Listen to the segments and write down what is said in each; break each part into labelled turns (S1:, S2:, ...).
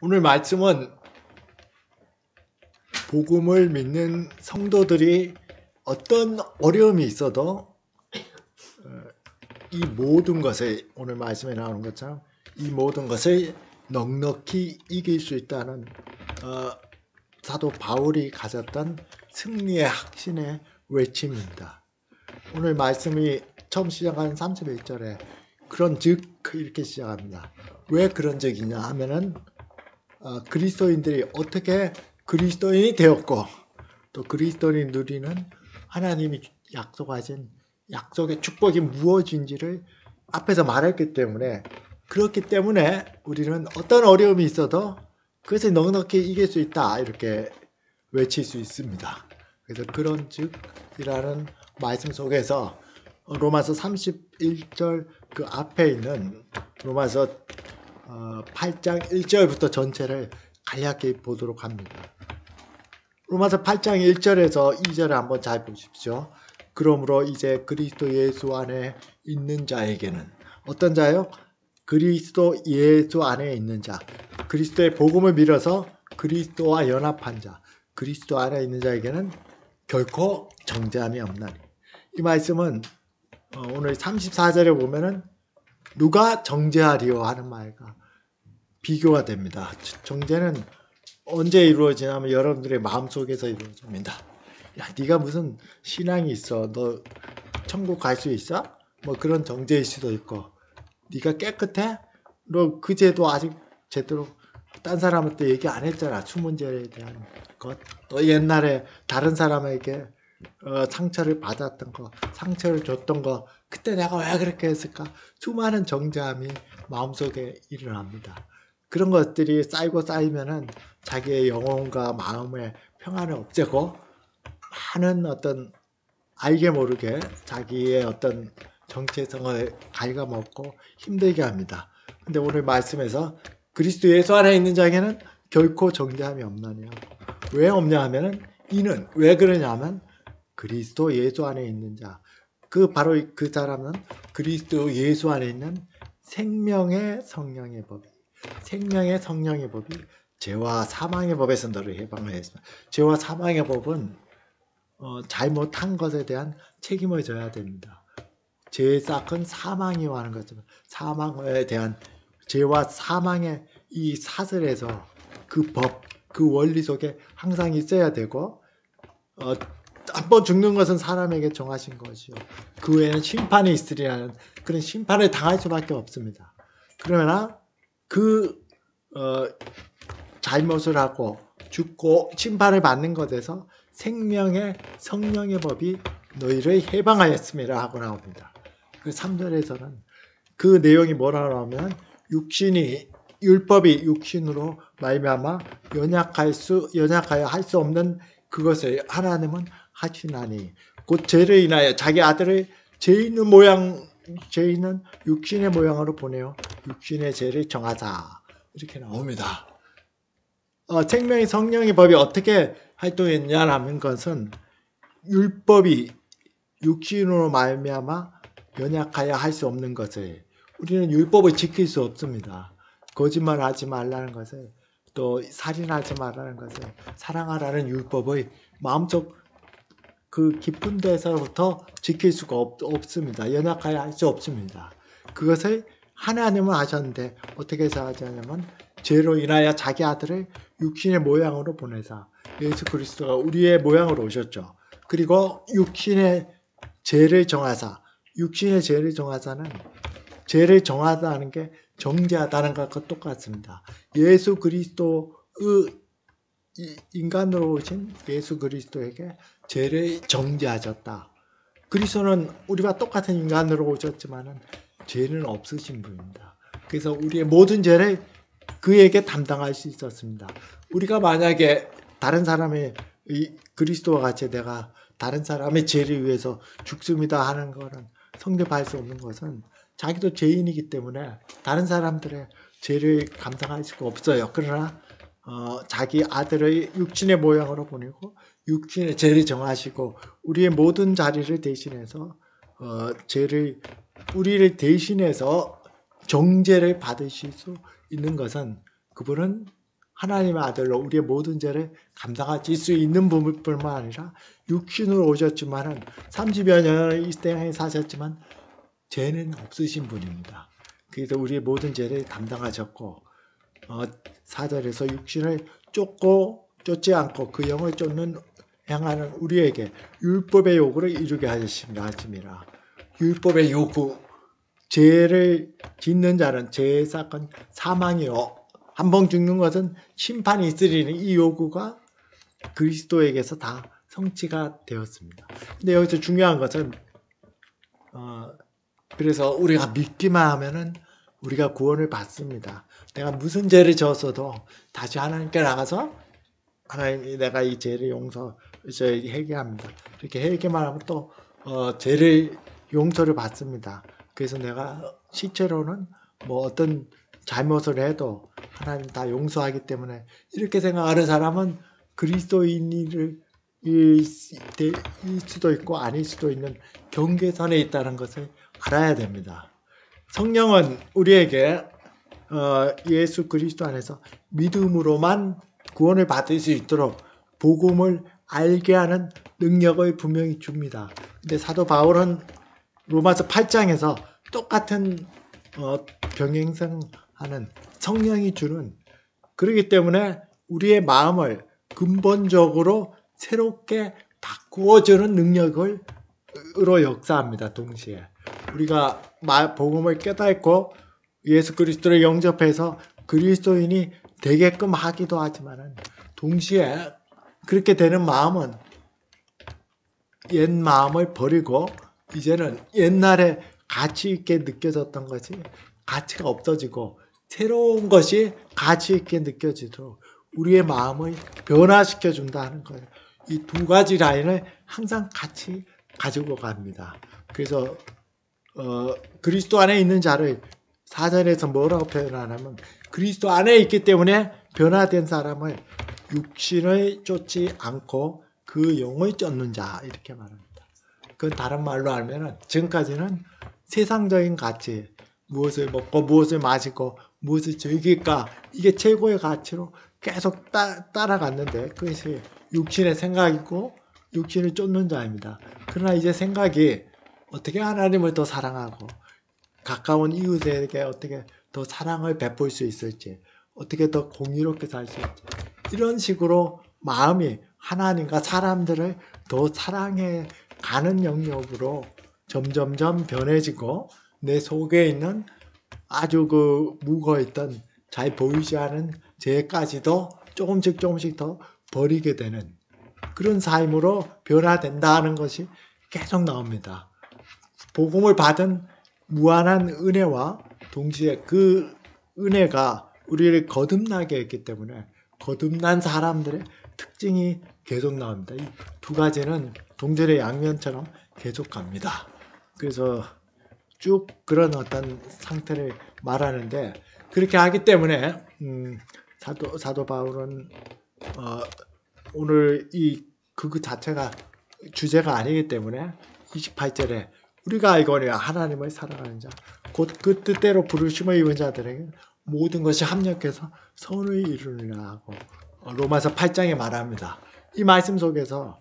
S1: 오늘 말씀은 복음을 믿는 성도들이 어떤 어려움이 있어도 이 모든 것을, 오늘 말씀에 나오는 것처럼 이 모든 것을 넉넉히 이길 수 있다는 사도 바울이 가졌던 승리의 확신의 외침입니다. 오늘 말씀이 처음 시작한 31절에 그런즉 이렇게 시작합니다. 왜 그런즉이냐 하면은 그리스도인들이 어떻게 그리스도인이 되었고 또 그리스도인이 누리는 하나님이 약속하신 약속의 축복이 무엇인지를 앞에서 말했기 때문에, 그렇기 때문에 우리는 어떤 어려움이 있어도 그것을 넉넉히 이길 수 있다 이렇게 외칠 수 있습니다. 그래서 그런즉이라는 말씀 속에서 로마서 31절 그 앞에 있는 로마서 8장 1절부터 전체를 간략히 보도록 합니다. 로마서 8장 1절에서 2절을 한번 잘 보십시오. 그러므로 이제 그리스도 예수 안에 있는 자에게는, 어떤 자요? 그리스도 예수 안에 있는 자, 그리스도의 복음을 믿어서 그리스도와 연합한 자, 그리스도 안에 있는 자에게는 결코 정죄함이 없나니. 이 말씀은 오늘 34절에 보면은 누가 정죄하리요 하는 말과 비교가 됩니다. 정죄는 언제 이루어지냐면 여러분들의 마음속에서 이루어집니다. 야, 네가 무슨 신앙이 있어? 너 천국 갈 수 있어? 뭐 그런 정죄일 수도 있고, 네가 깨끗해? 너 그제도 아직 제대로 딴 사람한테 얘기 안 했잖아. 수문제에 대한 것. 또 옛날에 다른 사람에게 상처를 받았던 거, 상처를 줬던 거, 그때 내가 왜 그렇게 했을까? 수많은 정죄함이 마음속에 일어납니다. 그런 것들이 쌓이고 쌓이면은 자기의 영혼과 마음의 평안을 없애고 많은 어떤 알게 모르게 자기의 어떤 정체성을 갉아먹고 힘들게 합니다. 근데 오늘 말씀에서 그리스도 예수 안에 있는 자에게는 결코 정죄함이 없나니. 왜 없냐 하면은, 이는 왜 그러냐 하면 그리스도 예수 안에 있는 자, 바로 그 사람은 그리스도 예수 안에 있는 생명의 성령의 법이, 생명의 성령의 법이 죄와 사망의 법에서 너를 해방하였습니다. 죄와 사망의 법은 잘못한 것에 대한 책임을 져야 됩니다. 죄의 싹은 사망이요 하는 것처럼 사망에 대한, 죄와 사망의 이 사슬에서 그 법, 그 원리 속에 항상 있어야 되고, 한번 죽는 것은 사람에게 정하신 것이요 그 외에는 심판이 있으리라는 그런 심판을 당할 수밖에 없습니다. 그러나 그 잘못을 하고 죽고 심판을 받는 것에서 생명의 성령의 법이 너희를 해방하였음이라 하고 나옵니다. 그 3절에서는 그 내용이 뭐라고 하면, 육신이, 율법이 육신으로 말미암아 연약하여 할 수 없는 그것을 하나님은 하시나니, 곧 죄를 인하여 자기 아들을 죄 있는 육신의 모양으로 보내어 육신의 죄를 정하자 이렇게 나옵니다. 생명의 성령의 법이 어떻게 활동했냐라는 것은, 율법이 육신으로 말미암아 연약하여 할 수 없는 것을, 우리는 율법을 지킬 수 없습니다. 거짓말하지 말라는 것을, 또 살인하지 말라는 것을, 사랑하라는 율법의 마음속 그 깊은 데서부터 지킬 수가 없습니다. 연약하여 할 수 없습니다. 그것을 하나님은 하셨는데 어떻게 해서 하냐면, 죄로 인하여 자기 아들을 육신의 모양으로 보내사, 예수 그리스도가 우리의 모양으로 오셨죠. 그리고 육신의 죄를 정하사, 육신의 죄를 정하사는, 죄를 정하다는 게 정죄하다는 것과 똑같습니다. 예수 그리스도의 인간으로 오신 예수 그리스도에게 죄를 정죄하셨다. 그리스도는 우리와 똑같은 인간으로 오셨지만은 죄는 없으신 분입니다. 그래서 우리의 모든 죄를 그에게 담당할 수 있었습니다. 우리가 만약에 다른 사람의 그리스도와 같이 내가 다른 사람의 죄를 위해서 죽습니다 하는 것은 성립할 수 없는 것은, 자기도 죄인이기 때문에 다른 사람들의 죄를 감당할 수가 없어요. 그러나 자기 아들의 육신의 모양으로 보내고 육신의 죄를 정하시고 우리의 모든 자리를 대신해서 우리를 대신해서 정죄를 받으실 수 있는 것은, 그분은 하나님의 아들로 우리의 모든 죄를 감당하실 수 있는 분뿐만 아니라 육신으로 오셨지만은 30여 년을 이 땅에 사셨지만 죄는 없으신 분입니다. 그래서 우리의 모든 죄를 담당하셨고 4절에서 육신을 쫓지 않고 그 영을 행하는 우리에게 율법의 요구를 이루게 하심이라. 율법의 요구, 죄를 짓는 자는 죄의 사건 사망이요 한 번 죽는 것은 심판이 있으리니 이 요구가 그리스도에게서 다 성취가 되었습니다. 근데 여기서 중요한 것은 그래서 우리가 믿기만 하면은 우리가 구원을 받습니다. 내가 무슨 죄를 지었어도 다시 하나님께 나가서 하나님이 내가 이 죄를 회개합니다. 이렇게 회개만 하면 또 죄를 용서를 받습니다. 그래서 내가 실제로는 뭐 어떤 잘못을 해도 하나님 다 용서하기 때문에 이렇게 생각하는 사람은 그리스도인일 수도 있고 아닐 수도 있는 경계선에 있다는 것을 알아야 됩니다. 성령은 우리에게 예수 그리스도 안에서 믿음으로만 구원을 받을 수 있도록 복음을 알게 하는 능력을 분명히 줍니다. 근데 사도 바울은 로마서 8장에서 똑같은 병행성하는 성령이 주는, 그렇기 때문에 우리의 마음을 근본적으로 새롭게 바꾸어주는 능력으로 역사합니다. 동시에 우리가 복음을 깨닫고 예수 그리스도를 영접해서 그리스도인이 되게끔 하기도 하지만 동시에 그렇게 되는 마음은 옛 마음을 버리고 이제는 옛날에 가치 있게 느껴졌던 것이 가치가 없어지고 새로운 것이 가치 있게 느껴지도록 우리의 마음을 변화시켜 준다는 거예요. 이 두 가지 라인을 항상 같이 가지고 갑니다. 그래서 그리스도 안에 있는 자를 4절에서 뭐라고 표현하냐면 그리스도 안에 있기 때문에 변화된 사람을 육신을 쫓지 않고 그 영을 쫓는 자 이렇게 말합니다. 그건 다른 말로 하면 지금까지는 세상적인 가치, 무엇을 먹고 무엇을 마시고 무엇을 즐길까, 이게 최고의 가치로 계속 따라갔는데 그것이 육신의 생각이고 육신을 쫓는 자입니다. 그러나 이제 생각이 어떻게 하나님을 더 사랑하고 가까운 이웃에게 어떻게 더 사랑을 베풀 수 있을지, 어떻게 더 공의롭게 살 수 있을지, 이런 식으로 마음이 하나님과 사람들을 더 사랑해 가는 영역으로 점점점 변해지고 내 속에 있는 아주 묵어있던 잘 보이지 않은 죄까지도 조금씩 더 버리게 되는 그런 삶으로 변화된다는 것이 계속 나옵니다. 복음을 받은 무한한 은혜와 동시에 그 은혜가 우리를 거듭나게 했기 때문에 거듭난 사람들의 특징이 계속 나옵니다. 이 두 가지는 동전의 양면처럼 계속 갑니다. 그래서 쭉 그런 어떤 상태를 말하는데, 그렇게 하기 때문에 사도 바울은 오늘 그 자체가 주제가 아니기 때문에 28절에 우리가 알거니와 하나님을 사랑하는 자 곧 그 뜻대로 부르심을 입은 자들에게 모든 것이 합력해서 선을 이루느라 하고 로마서 8장에 말합니다. 이 말씀 속에서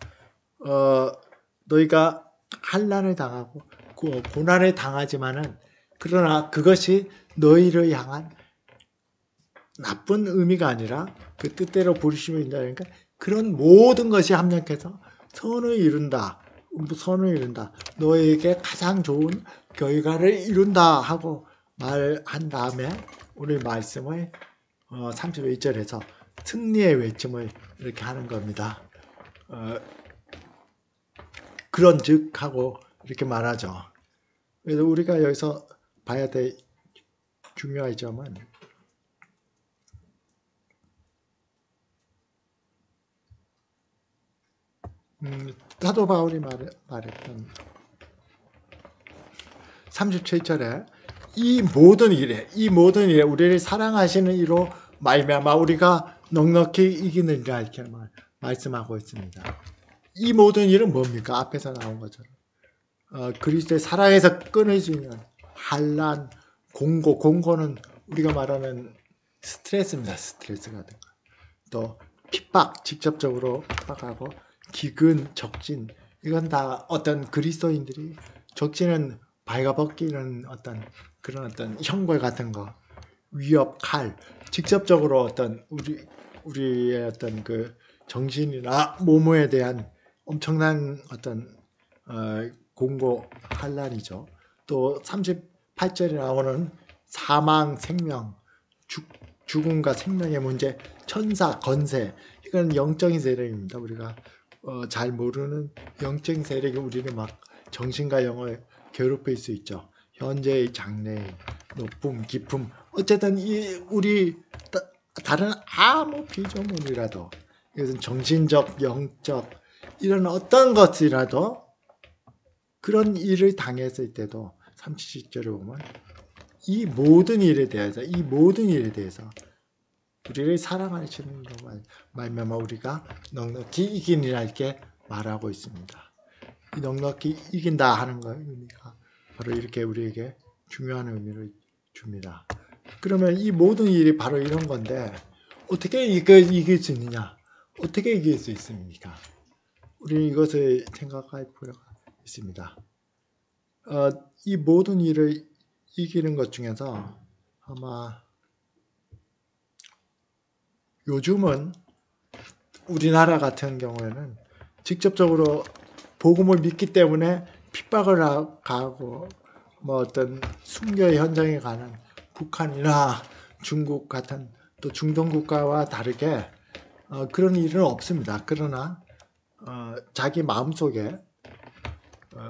S1: 너희가 환난을 당하고 고난을 당하지만은 그러나 그것이 너희를 향한 나쁜 의미가 아니라 그 뜻대로 부르심을 인자니까 그런 모든 것이 합력해서 선을 이룬다. 너에게 가장 좋은 결과를 이룬다 하고 말한 다음에 오늘 말씀을 31절에서 승리의 외침을 이렇게 하는 겁니다. 그런즉 하고 이렇게 말하죠. 그래서 우리가 여기서 봐야 될 중요한 점은 사도 바울이 말했던 37절에 이 모든 일에 우리를 사랑하시는 이로 말미암아 우리가 넉넉히 이기느니라 이렇게 말씀하고 있습니다. 이 모든 일은 뭡니까? 앞에서 나온 것처럼 그리스도의 사랑에서 끊을 수 있는 환난, 공고는 우리가 말하는 스트레스입니다. 스트레스 같은 거. 또 핍박, 직접적으로 핍박하고 기근, 적진, 이건 다 어떤 그리스도인들이 적진은 발가벗기는 어떤 그런 어떤 형벌 같은 거, 위협, 칼, 직접적으로 어떤 우리의 어떤 그 정신이나 몸에 대한 엄청난 어떤 공고 환란이죠. 또 38절에 나오는 사망, 생명, 죽음과 생명의 문제, 천사, 건세, 이건 영적인 세력입니다. 우리가 잘 모르는 영적인 세력이 우리를 막 정신과 영을 괴롭힐 수 있죠. 현재의 장래, 높음, 깊음, 어쨌든 우리 다른 아무 피조물이라도 이것은 정신적, 영적 이런 어떤 것이라도 그런 일을 당했을 때도 37절에 보면 이 모든 일에 대해서 우리를 사랑하시는 말미암아 우리가 넉넉히 이기니라 이렇게 말하고 있습니다. 이 넉넉히 이긴다 하는 거 의미가 바로 이렇게 우리에게 중요한 의미를 줍니다. 그러면 이 모든 일이 바로 이런 건데 어떻게 이길 수 있느냐? 어떻게 이길 수 있습니까? 우리는 이것을 생각할 필요가 있습니다. 이 모든 일을 이기는 것 중에서 아마 요즘은 우리나라 같은 경우에는 직접적으로 복음을 믿기 때문에 핍박을 가고 뭐 어떤 순교 현장에 가는 북한이나 중국 같은 또 중동 국가와 다르게 그런 일은 없습니다. 그러나 자기 마음속에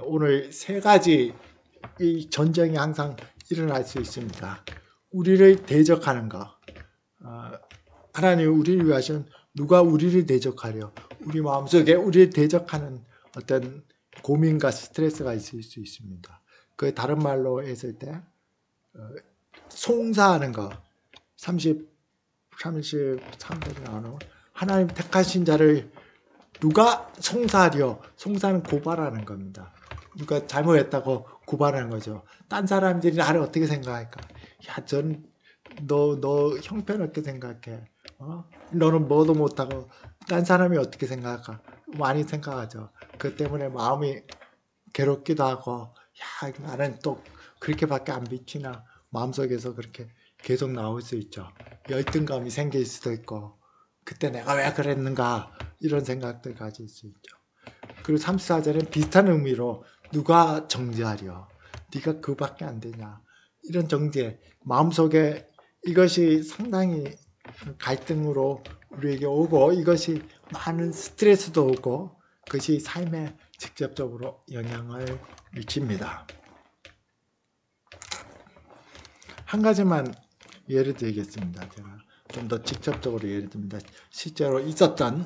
S1: 오늘 세 가지 이 전쟁이 항상 일어날 수 있습니다. 우리를 대적하는 것. 하나님 우리를 위하신 누가 우리를 대적하려 우리 마음속에 우리를 대적하는 어떤 고민과 스트레스가 있을 수 있습니다. 그 다른 말로 했을 때 송사하는 거 33절에 나오는 하나님 택하신 자를 누가 송사하려 송사는 고발하는 겁니다. 누가 잘못했다고 고발하는 거죠. 딴 사람들이 나를 어떻게 생각할까? 야, 너 형편없게 생각해. 너는 뭐도 못하고 딴 사람이 어떻게 생각할까? 많이 생각하죠. 그 때문에 마음이 괴롭기도 하고 야, 나는 또 그렇게밖에 안 비치나 마음속에서 그렇게 계속 나올 수 있죠. 열등감이 생길 수도 있고 그때 내가 왜 그랬는가 이런 생각들 가질 수 있죠. 그리고 34절은 비슷한 의미로 누가 정죄하려 네가 그밖에 안 되냐 이런 정죄 마음속에 이것이 상당히 갈등으로 우리에게 오고 이것이 많은 스트레스도 오고 그것이 삶에 직접적으로 영향을 미칩니다. 한 가지만 예를 들겠습니다. 제가 좀 더 직접적으로 예를 듭니다. 실제로 있었던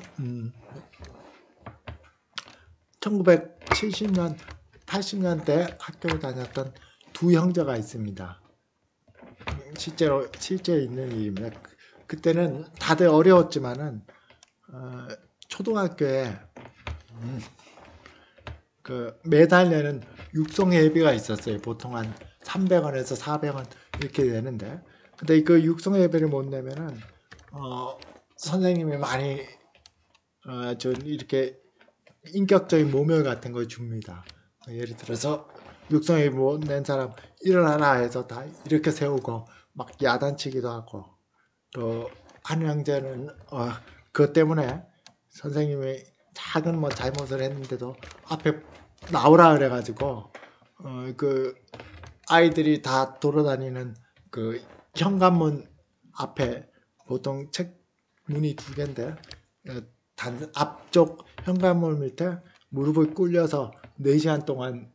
S1: 1970년, 80년대 학교를 다녔던 두 형제가 있습니다. 실제 있는 일입니다. 그때는 다들 어려웠지만은 초등학교에 그 매달 내는 육성예비가 있었어요. 보통 한 300원에서 400원 이렇게 되는데 근데 그 육성예배를 못 내면은 선생님이 많이 좀 이렇게 인격적인 모멸 같은 걸 줍니다. 예를 들어서 육성예배 못 낸 사람 일어나라 해서 다 이렇게 세우고 막 야단치기도 하고 또 한 형제는 그것 때문에 선생님이 작은 뭐 잘못을 했는데도 앞에 나오라 그래가지고 그 아이들이 다 돌아다니는 그 현관문 앞에 보통 책 문이 두 개인데 앞쪽 현관문 밑에 무릎을 꿇려서 4시간 동안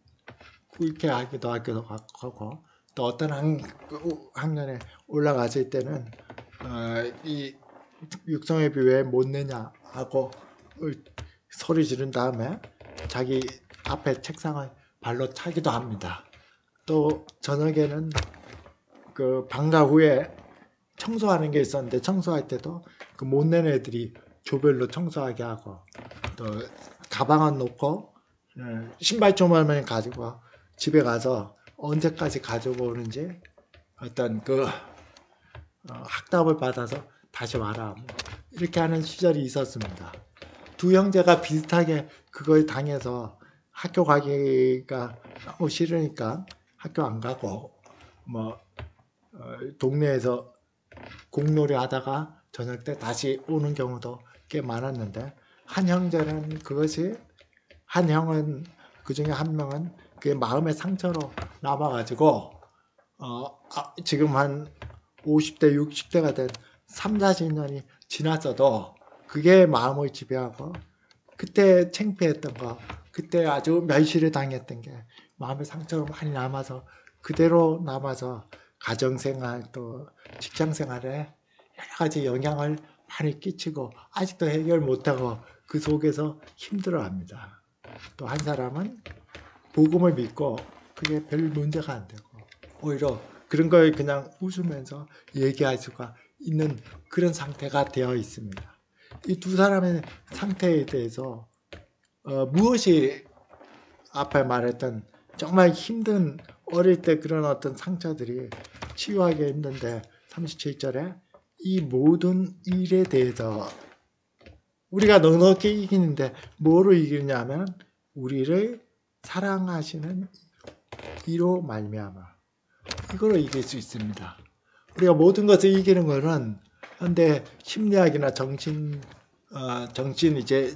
S1: 꿇게 하기도 하고 또 어떤 학년에 올라갔을 때는 이 육성예비 왜 못 내냐 하고 소리 지른 다음에 자기 앞에 책상을 발로 차기도 합니다. 또 저녁에는 그 방과 후에 청소하는 게 있었는데 청소할 때도 그 못 내는 애들이 조별로 청소하게 하고 또 가방은 놓고 신발조말만 가지고 집에 가서 언제까지 가지고 오는지 어떤 그 학답을 받아서 다시 와라 이렇게 하는 시절이 있었습니다. 두 형제가 비슷하게 그걸 당해서 학교 가기가 너무 싫으니까 학교 안 가고 뭐 동네에서 공놀이 하다가 저녁 때 다시 오는 경우도 꽤 많았는데, 한 형제는 그것이, 한 형은, 그 중에 한 명은 그게 마음의 상처로 남아가지고 지금 한 50대 60대가 된 3, 40년이 지났어도 그게 마음을 지배하고, 그때 창피했던 거, 그때 아주 멸시를 당했던 게 마음의 상처로 많이 남아서 그대로 남아서 가정생활 또 직장생활에 여러 가지 영향을 많이 끼치고 아직도 해결 못하고 그 속에서 힘들어합니다. 또 한 사람은 복음을 믿고 그게 별 문제가 안 되고 오히려 그런 걸 그냥 웃으면서 얘기할 수가 있는 그런 상태가 되어 있습니다. 이 두 사람의 상태에 대해서 무엇이 앞에 말했던 정말 힘든 어릴 때 그런 어떤 상처들이 치유하기 힘든데, 37절에 이 모든 일에 대해서 우리가 넉넉히 이기는데 뭐로 이기느냐면 우리를 사랑하시는 이로 말미암아, 이걸로 이길 수 있습니다. 우리가 모든 것을 이기는 것은 현대 심리학이나 정신 이제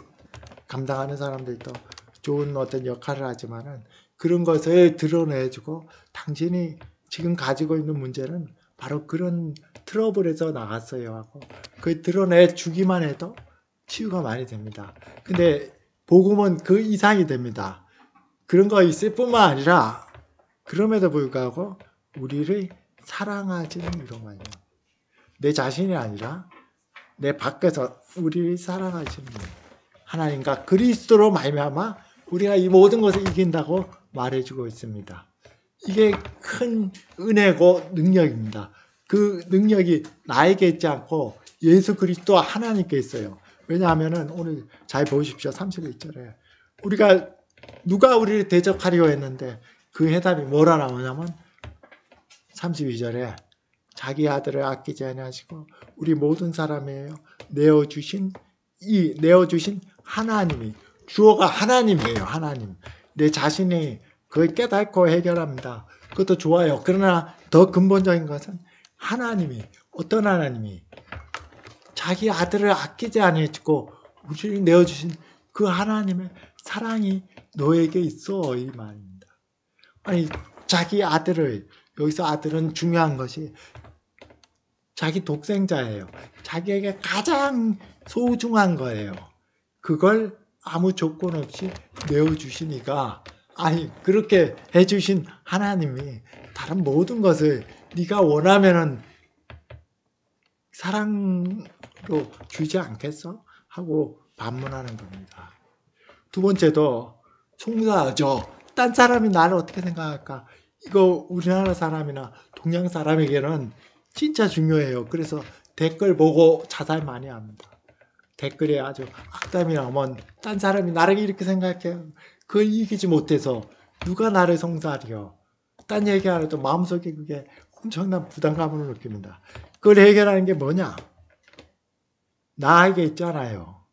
S1: 감당하는 사람들도 좋은 어떤 역할을 하지만은 그런 것을 드러내주고, 당신이 지금 가지고 있는 문제는 바로 그런 트러블에서 나갔어요 하고 그 드러내 주기만 해도 치유가 많이 됩니다. 근데 복음은 그 이상이 됩니다. 그런 거 있을 뿐만 아니라 그럼에도 불구하고 우리를 사랑하시는 이로만요. 내 자신이 아니라 내 밖에서 우리를 사랑하시는 하나님과 그리스도로 말미암아 우리가 이 모든 것을 이긴다고 말해주고 있습니다. 이게 큰 은혜고 능력입니다. 그 능력이 나에게 있지 않고 예수 그리스도 하나님께 있어요. 왜냐하면은 오늘 잘 보십시오. 31절에 누가 우리를 대적하려 했는데 그 해답이 뭐라 나오냐면 32절에 자기 아들을 아끼지 아니하시고 우리 모든 사람이에요. 내어주신 하나님이, 주어가 하나님이에요. 하나님. 내 자신이 그걸 깨닫고 해결합니다. 그것도 좋아요. 그러나 더 근본적인 것은 하나님이, 어떤 하나님이 자기 아들을 아끼지 아니하시고 우리를 내어주신 그 하나님의 사랑이 너에게 있어, 이 말입니다. 아니, 자기 아들을, 여기서 아들은 중요한 것이 자기 독생자예요. 자기에게 가장 소중한 거예요. 그걸 아무 조건 없이 내어주시니까, 아니 그렇게 해주신 하나님이 다른 모든 것을 네가 원하면은 사랑으로 주지 않겠어? 하고 반문하는 겁니다. 두 번째도 송사하죠. 딴 사람이 나를 어떻게 생각할까? 이거 우리나라 사람이나 동양 사람에게는 진짜 중요해요. 그래서 댓글 보고 자살 많이 합니다. 댓글에 아주 악담이 나오면 딴 사람이 나를 이렇게 생각해. 그걸 이기지 못해서 누가 나를 송사하려. 딴 얘기 안 해도 마음속에 그게 엄청난 부담감을 느낍니다. 그걸 해결하는 게 뭐냐? 나에게 있잖아요.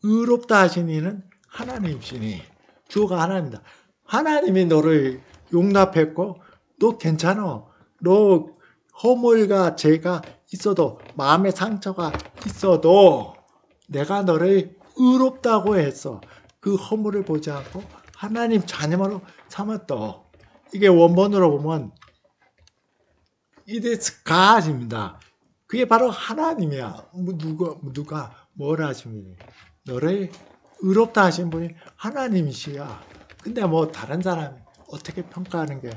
S1: 의롭다 하신 이는 하나님이시니, 주가 하나님이다. 하나님이 너를 용납했고 너 괜찮아. 너 허물과 죄가 있어도, 마음의 상처가 있어도 내가 너를 의롭다고 했어. 그 허물을 보지 않고 하나님 자녀로 삼았다. 이게 원본으로 보면 이데스 가입니다. 그게 바로 하나님이야. 누가 뭘 하시니? 너를 의롭다 하신 분이 하나님이시야. 근데 뭐 다른 사람이 어떻게 평가하는 게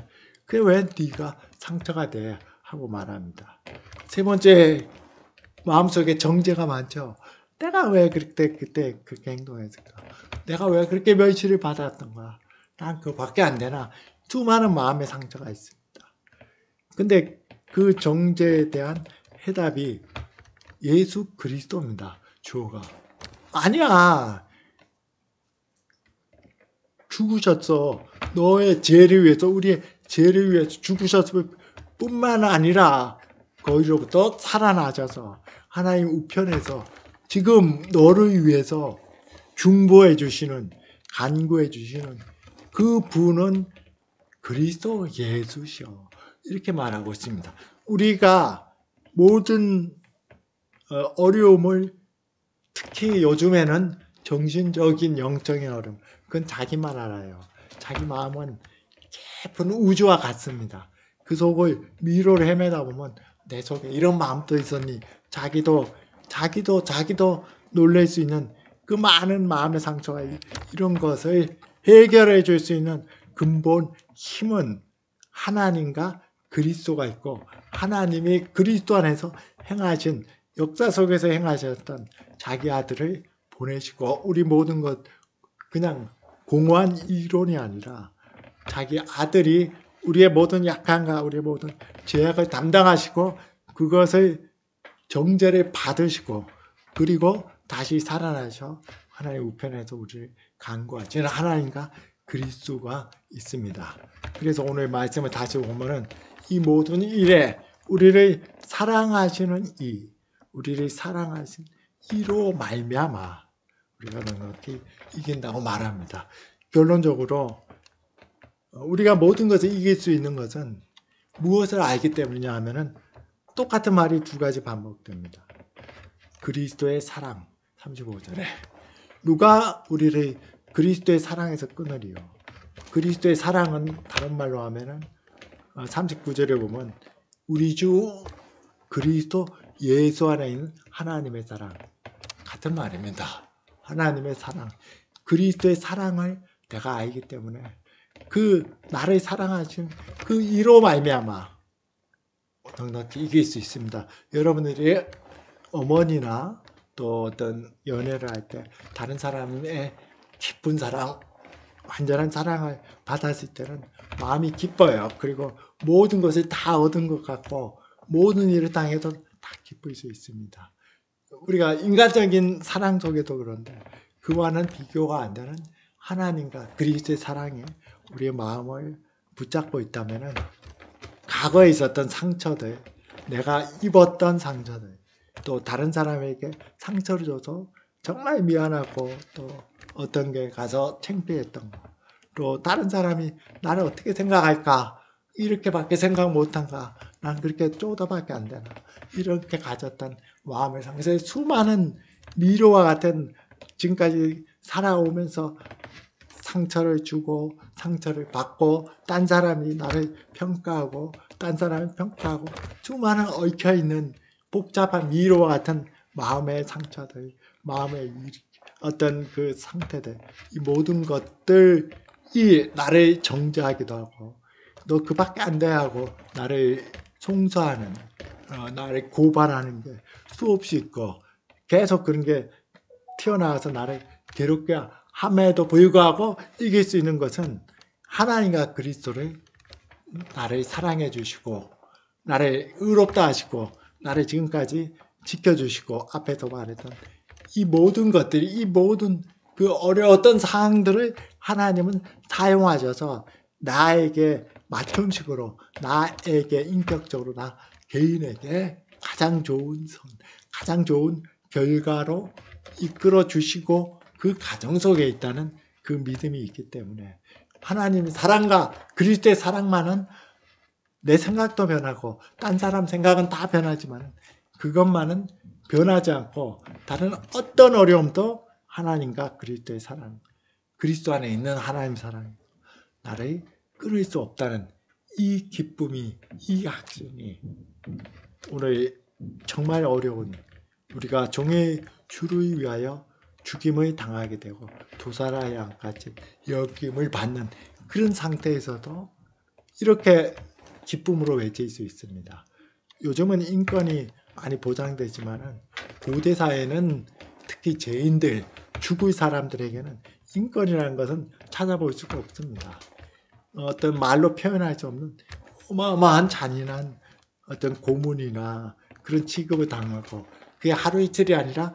S1: 그게 왜 네가 상처가 돼? 하고 말합니다. 세 번째, 마음속에 정죄가 많죠. 내가 왜 그때 그렇게 행동했을까? 내가 왜 그렇게 멸시를 받았던 거야? 난 그거밖에 안 되나? 수많은 마음의 상처가 있습니다. 근데 그 정죄에 대한 해답이 예수 그리스도입니다. 주어가. 아니야. 죽으셨어. 너의 죄를 위해서, 우리의 죄를 위해서 죽으셨을 뿐만 아니라 거기로부터 살아나셔서 하나님 우편에서 지금 너를 위해서 중보해 주시는, 간구해 주시는 그 분은 그리스도 예수시오. 이렇게 말하고 있습니다. 우리가 모든 어려움을, 특히 요즘에는 정신적인 영적인 어려움, 그건 자기만 알아요. 자기 마음은 깊은 우주와 같습니다. 그 속을 미로를 헤매다 보면 내 속에 이런 마음도 있었니? 자기도 놀랄 수 있는 그 많은 마음의 상처와 이런 것을 해결해 줄 수 있는 근본 힘은 하나님과 그리스도가 있고, 하나님이 그리스도 안에서 행하신, 역사 속에서 행하셨던 자기 아들을 보내시고, 우리 모든 것 그냥 공허한 이론이 아니라 자기 아들이 우리의 모든 약함과 우리의 모든 죄악을 담당하시고 그것을 정죄를 받으시고 그리고 다시 살아나셔 하나님의 우편에서 우리를 간구하시는 하나님과 그리스도가 있습니다. 그래서 오늘 말씀을 다시 보면은 이 모든 일에 우리를 사랑하시는 우리를 사랑하신 이로 말미암아 우리가 넉넉히 이긴다고 말합니다. 결론적으로 우리가 모든 것을 이길 수 있는 것은 무엇을 알기 때문이냐 하면은 똑같은 말이 두 가지 반복됩니다. 그리스도의 사랑, 35절에 누가 우리를 그리스도의 사랑에서 끊으리요. 그리스도의 사랑은 다른 말로 하면은 39절에 보면 우리 주 그리스도 예수 안에 있는 하나님의 사랑, 같은 말입니다. 하나님의 사랑, 그리스도의 사랑을 내가 알기 때문에 그 나를 사랑하신 그 이로 말미암아 넉넉히 이길 수 있습니다. 여러분들이 어머니나 또 어떤 연애를 할 때 다른 사람의 기쁜 사랑, 완전한 사랑을 받았을 때는 마음이 기뻐요. 그리고 모든 것을 다 얻은 것 같고 모든 일을 당해도 다 기쁠 수 있습니다. 우리가 인간적인 사랑 속에도 그런데 그와는 비교가 안 되는 하나님과 그리스도의 사랑이 우리의 마음을 붙잡고 있다면은 과거에 있었던 상처들, 내가 입었던 상처들, 또 다른 사람에게 상처를 줘서 정말 미안하고 또 어떤 게 가서 창피했던 거, 또 다른 사람이 나를 어떻게 생각할까, 이렇게밖에 생각 못한가, 난 그렇게 쪼다밖에 안 되나, 이렇게 가졌던 마음의 상처에 수많은 미로와 같은 지금까지 살아오면서 상처를 주고 상처를 받고 딴 사람이 나를 평가하고 딴 사람이 평가하고 수많은 얽혀있는 복잡한 미로와 같은 마음의 상처들, 마음의 어떤 그 상태들, 이 모든 것들이 나를 정죄하기도 하고 너 그밖에 안 돼 하고 나를 송사하는, 나를 고발하는 게 수없이 있고 계속 그런 게 튀어나와서 나를 괴롭게 함에도 불구하고 이길 수 있는 것은 하나님과 그리스도를 나를 사랑해 주시고 나를 의롭다 하시고 나를 지금까지 지켜주시고 앞에서 말했던 이 모든 것들이, 이 모든 그 어려웠던 상황들을 하나님은 사용하셔서 나에게 맞춤식으로, 나에게 인격적으로, 나 개인에게 가장 좋은 가장 좋은 결과로 이끌어 주시고 그 가정 속에 있다는 그 믿음이 있기 때문에 하나님의 사랑과 그리스도의 사랑만은 내 생각도 변하고 딴 사람 생각은 다 변하지만 그것만은 변하지 않고 다른 어떤 어려움도 하나님과 그리스도의 사랑, 그리스도 안에 있는 하나님 사랑, 나를 끊을 수 없다는 이 기쁨이, 이 확신이 오늘 정말 어려운 우리가 종의 주를 위하여 죽임을 당하게 되고 도살아 양같이 여김을 받는 그런 상태에서도 이렇게 기쁨으로 외칠 수 있습니다. 요즘은 인권이 많이 보장되지만은 고대 사회는 특히 죄인들, 죽을 사람들에게는 인권이라는 것은 찾아볼 수가 없습니다. 어떤 말로 표현할 수 없는 어마어마한 잔인한 어떤 고문이나 그런 취급을 당하고 그게 하루 이틀이 아니라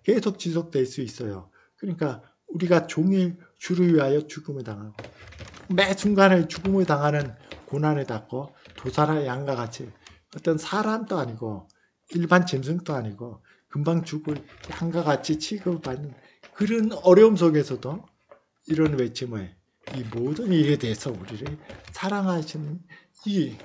S1: 계속 지속될 수 있어요. 그러니까 우리가 종일 주를 위하여 죽음을 당하고 매 순간에 죽음을 당하는 고난을 받고 도살아 양과 같이 어떤 사람도 아니고 일반 짐승도 아니고 금방 죽을 양과 같이 취급받는 그런 어려움 속에서도 이런 외침을 이 모든 일에 대해서 우리를 사랑하시는 이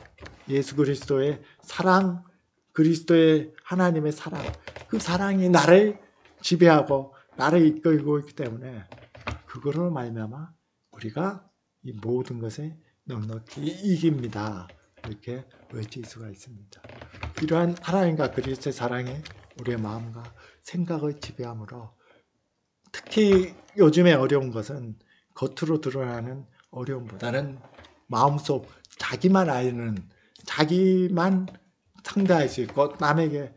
S1: 예수 그리스도의 사랑, 그리스도의 하나님의 사랑, 그 사랑이 나를 지배하고 나를 이끌고 있기 때문에 그거로 말미암아 우리가 이 모든 것에 넉넉히 이깁니다. 이렇게 외칠 수가 있습니다. 이러한 하나님과 그리스도의 사랑이 우리의 마음과 생각을 지배하므로 특히 요즘에 어려운 것은 겉으로 드러나는 어려움보다는 마음속 자기만 아는 자기만 상대할 수 있고 남에게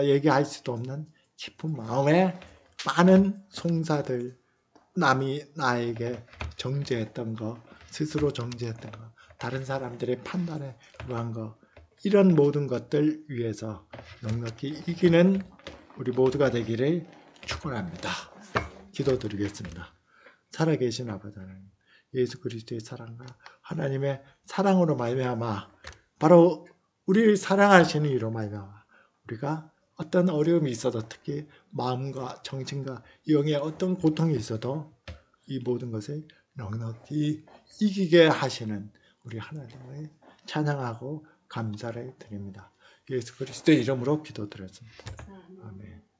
S1: 얘기할 수도 없는 깊은 마음에 많은 송사들 남이 나에게 정죄했던 거 스스로 정죄했던 거 다른 사람들의 판단에 의한 거 이런 모든 것들 위해서 넉넉히 이기는 우리 모두가 되기를 축원합니다. 기도드리겠습니다. 살아계신 아버지 하나님, 예수 그리스도의 사랑과 하나님의 사랑으로 말미암아 바로 우리를 사랑하시는 이로 말미암아 우리가 어떤 어려움이 있어도 특히 마음과 정신과 영의 어떤 고통이 있어도 이 모든 것을 넉넉히 이기게 하시는 우리 하나님을 찬양하고 감사를 드립니다. 예수 그리스도의 이름으로 기도드렸습니다. 아멘.